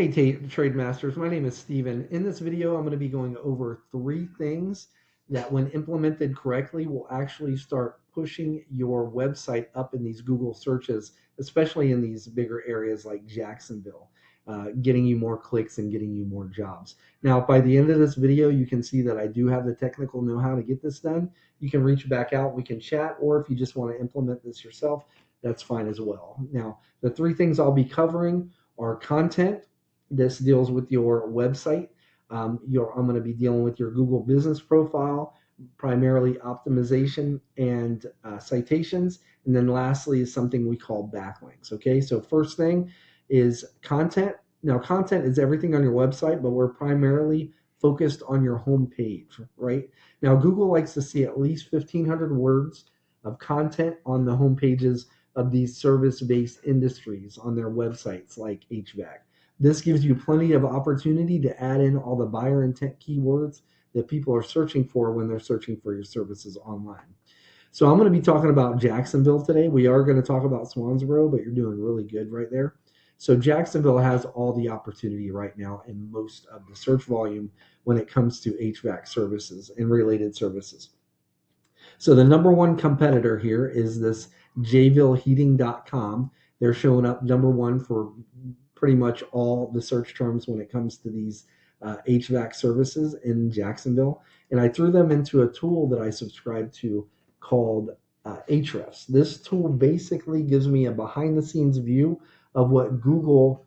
Hey, Trademasters, my name is Steven. In this video, I'm going to be going over 3 things that, when implemented correctly, will actually start pushing your website up in these Google searches, especially in these bigger areas like Jacksonville, getting you more clicks and getting you more jobs. Now, by the end of this video, you can see that I do have the technical know-how to get this done. You can reach back out, we can chat, or if you just want to implement this yourself, that's fine as well. Now, the 3 things I'll be covering are content. This deals with your website. I'm going to be dealing with your Google business profile, primarily optimization and citations. And then lastly is something we call backlinks. Okay, so first thing is content. Now, content is everything on your website, but we're primarily focused on your home page, right? Now, Google likes to see at least 1,500 words of content on the home pages of these service-based industries on their websites like HVAC. This gives you plenty of opportunity to add in all the buyer intent keywords that people are searching for when they're searching for your services online. So I'm going to be talking about Jacksonville today. We are going to talk about Swansboro, but you're doing really good right there. So Jacksonville has all the opportunity right now in most of the search volume when it comes to HVAC services and related services. So the number one competitor here is this jvilleheating.com. They're showing up number one for pretty much all the search terms when it comes to these HVAC services in Jacksonville. And I threw them into a tool that I subscribe to called Ahrefs. This tool basically gives me a behind the scenes view of what Google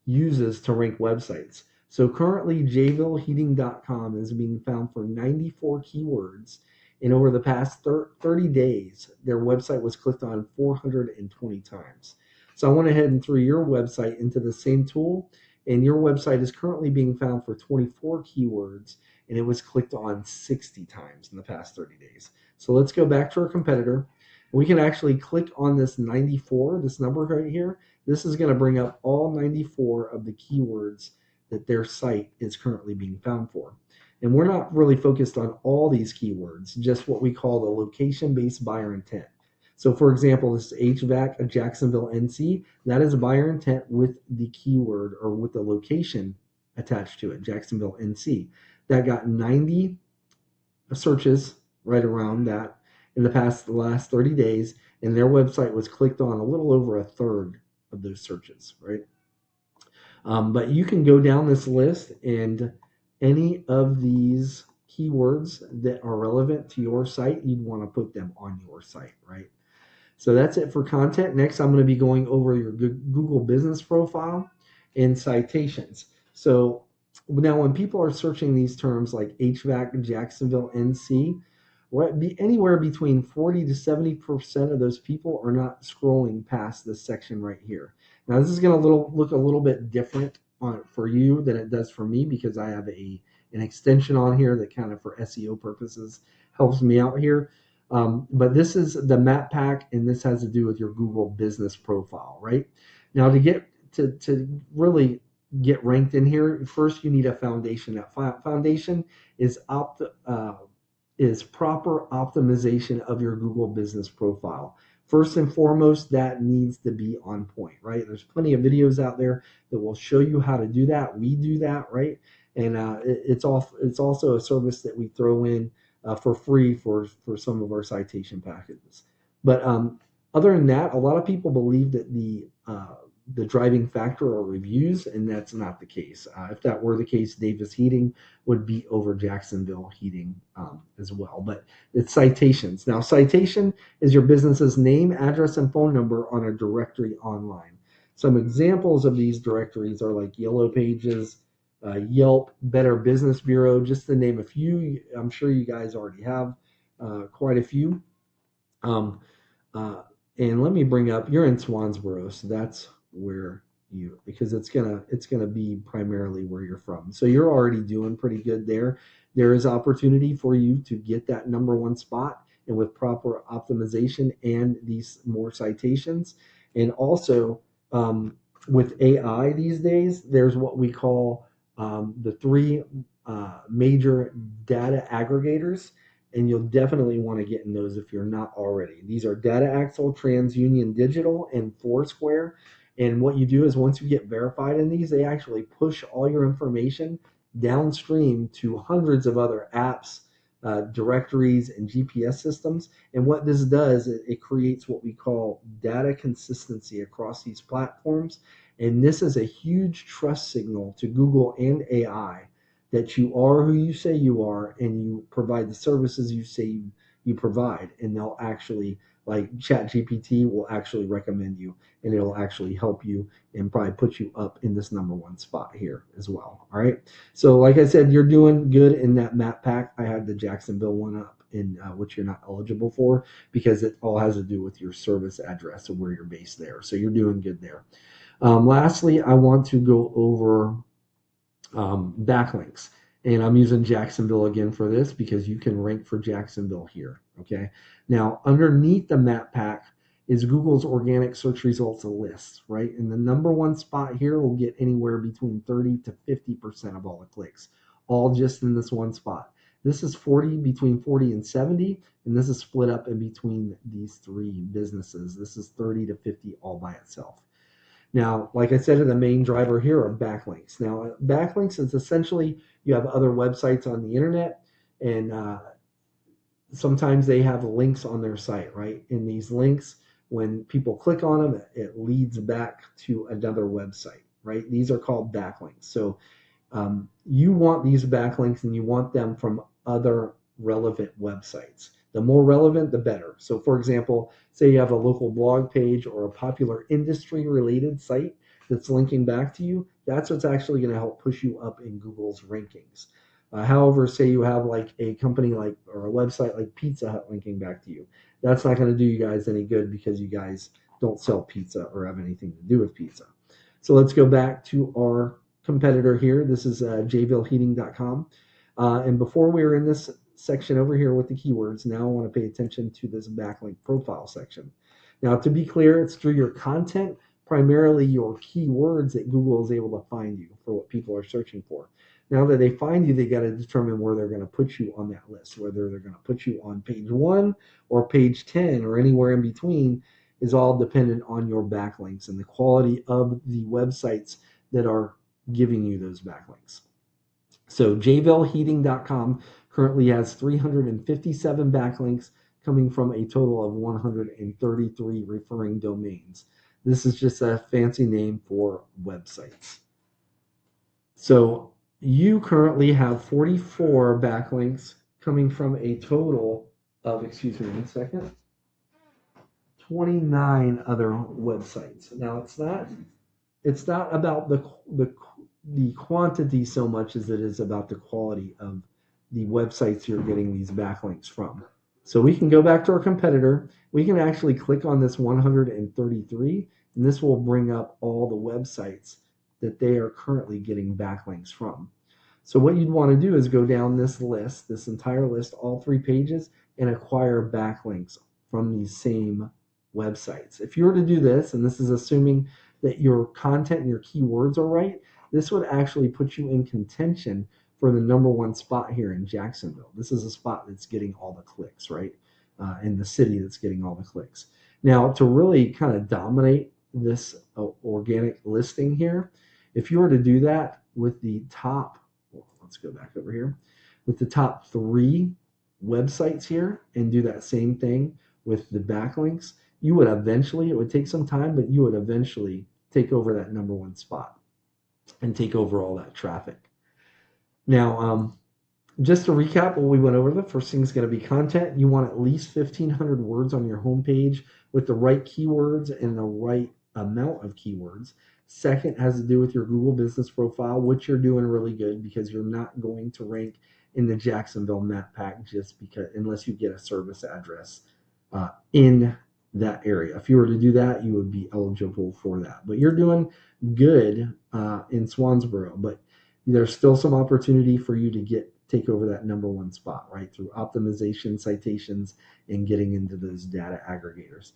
uses to rank websites. So currently jvilleheating.com is being found for 94 keywords, and over the past 30 days, their website was clicked on 420 times. So I went ahead and threw your website into the same tool, and your website is currently being found for 24 keywords, and it was clicked on 60 times in the past 30 days. So let's go back to our competitor. We can actually click on this 94, this number right here. This is going to bring up all 94 of the keywords that their site is currently being found for. And we're not really focused on all these keywords, just what we call the location-based buyer intent. So for example, this HVAC Jacksonville, NC, that is buyer intent with the keyword or with the location attached to it, Jacksonville, NC. That got 90 searches right around that in the last 30 days, and their website was clicked on a little over a third of those searches, right? But you can go down this list, and any of these keywords that are relevant to your site, you'd want to put them on your site, right? So that's it for content. Next, I'm going to be going over your Google business profile and citations. So now when people are searching these terms like HVAC, Jacksonville, NC, anywhere between 40 to 70% of those people are not scrolling past this section right here. Now, this is going to look a little bit different for you than it does for me, because I have an extension on here that kind of for SEO purposes helps me out here. But this is the map pack, and this has to do with your Google business profile, right? Now, to get to really get ranked in here, first you need a foundation. That foundation is proper optimization of your Google business profile. First and foremost, that needs to be on point, right? There's plenty of videos out there that will show you how to do that. We do that, right? And it's also a service that we throw in for free for some of our citation packages. But other than that, a lot of people believe that the driving factor are reviews, and that's not the case. If that were the case, Davis Heating would be over Jacksonville Heating as well. But it's citations. Now, citation is your business's name, address, and phone number on a directory online. Some examples of these directories are like Yellow Pages, Yelp, Better Business Bureau, just to name a few. I'm sure you guys already have quite a few. And let me bring up, you're in Swansboro, so that's where because it's gonna be primarily where you're from. So you're already doing pretty good there. There is opportunity for you to get that number one spot, and with proper optimization and these more citations, and also with AI these days, there's what we call the 3 major data aggregators, and you'll definitely want to get in those if you're not already. These are Data Axle, TransUnion Digital, and Foursquare. And what you do is once you get verified in these, they actually push all your information downstream to hundreds of other apps, directories, and GPS systems. And what this does, it creates what we call data consistency across these platforms. And this is a huge trust signal to Google and AI that you are who you say you are and you provide the services you say you provide. And they'll actually, like ChatGPT will actually recommend you, and it'll actually help you and probably put you up in this number one spot here as well. All right. So like I said, you're doing good in that map pack. I had the Jacksonville one up, in which you're not eligible for because it all has to do with your service address and where you're based there. So you're doing good there. Lastly, I want to go over backlinks. And I'm using Jacksonville again for this because you can rank for Jacksonville here. Okay. Now, underneath the map pack is Google's organic search results list, right? And the number one spot here will get anywhere between 30 to 50% of all the clicks, all just in this one spot. This is between 40 and 70, and this is split up in between these three businesses. This is 30 to 50 all by itself. Now, like I said, the main driver here are backlinks. Now, backlinks is essentially you have other websites on the internet, and sometimes they have links on their site, right? And these links, when people click on them, it leads back to another website, right? These are called backlinks. So you want these backlinks and you want them from other relevant websites. The more relevant, the better. So for example, say you have a local blog page or a popular industry related site that's linking back to you, that's what's actually going to help push you up in Google's rankings. However, say you have like a company like or a website like Pizza Hut linking back to you, that's not going to do you guys any good because you guys don't sell pizza or have anything to do with pizza. So let's go back to our competitor here. This is jvilleheating.com. And before we were in this section over here with the keywords, now I want to pay attention to this backlink profile section. Now, to be clear, it's through your content, primarily your keywords, that Google is able to find you for what people are searching for. Now that they find you, they got to determine where they're going to put you on that list, whether they're going to put you on page 1 or page 10 or anywhere in between is all dependent on your backlinks and the quality of the websites that are giving you those backlinks. So jvilleheating.com currently has 357 backlinks coming from a total of 133 referring domains. This is just a fancy name for websites. So you currently have 44 backlinks coming from a total of, 29 other websites. Now it's not about the quantity so much as it is about the quality of the websites you're getting these backlinks from. So we can go back to our competitor. We can actually click on this 133, and this will bring up all the websites that they are currently getting backlinks from. So what you'd want to do is go down this list, this entire list, all 3 pages, and acquire backlinks from these same websites. If you were to do this, and this is assuming that your content and your keywords are right, this would actually put you in contention for the number one spot here in Jacksonville. This is a spot that's getting all the clicks, right? In the city that's getting all the clicks. Now, to really kind of dominate this organic listing here, if you were to do that with the top, let's go back over here, with the top 3 websites here and do that same thing with the backlinks, you would eventually, it would take some time, but you would eventually take over that number one spot and take over all that traffic. Now, just to recap what we went over, the first thing is going to be content. You want at least 1,500 words on your homepage with the right keywords and the right amount of keywords. Second has to do with your Google business profile, which you're doing really good because you're not going to rank in the Jacksonville map pack just because unless you get a service address in that area. If you were to do that, you would be eligible for that. But you're doing good in Swansboro, but there's still some opportunity for you to take over that number one spot, right? Through optimization, citations, and getting into those data aggregators.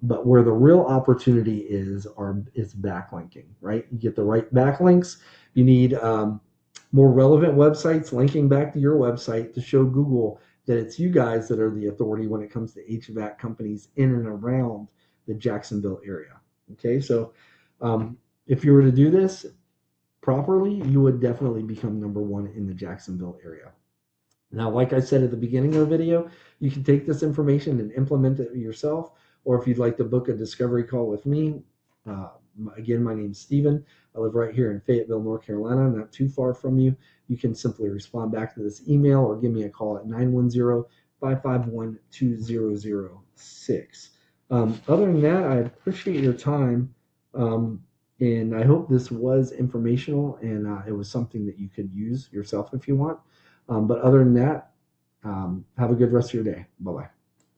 But where the real opportunity is backlinking, right? You get the right backlinks. You need more relevant websites linking back to your website to show Google that it's you guys that are the authority when it comes to HVAC companies in and around the Jacksonville area. Okay, so If you were to do this properly, you would definitely become number one in the Jacksonville area. Now, like I said at the beginning of the video, you can take this information and implement it yourself, or if you'd like to book a discovery call with me, uh, again, my name's Steven. I live right here in Fayetteville, North Carolina, not too far from you. You can simply respond back to this email or give me a call at 910-551-2006. Other than that, I appreciate your time, and I hope this was informational and it was something that you could use yourself if you want. But other than that, have a good rest of your day. Bye bye.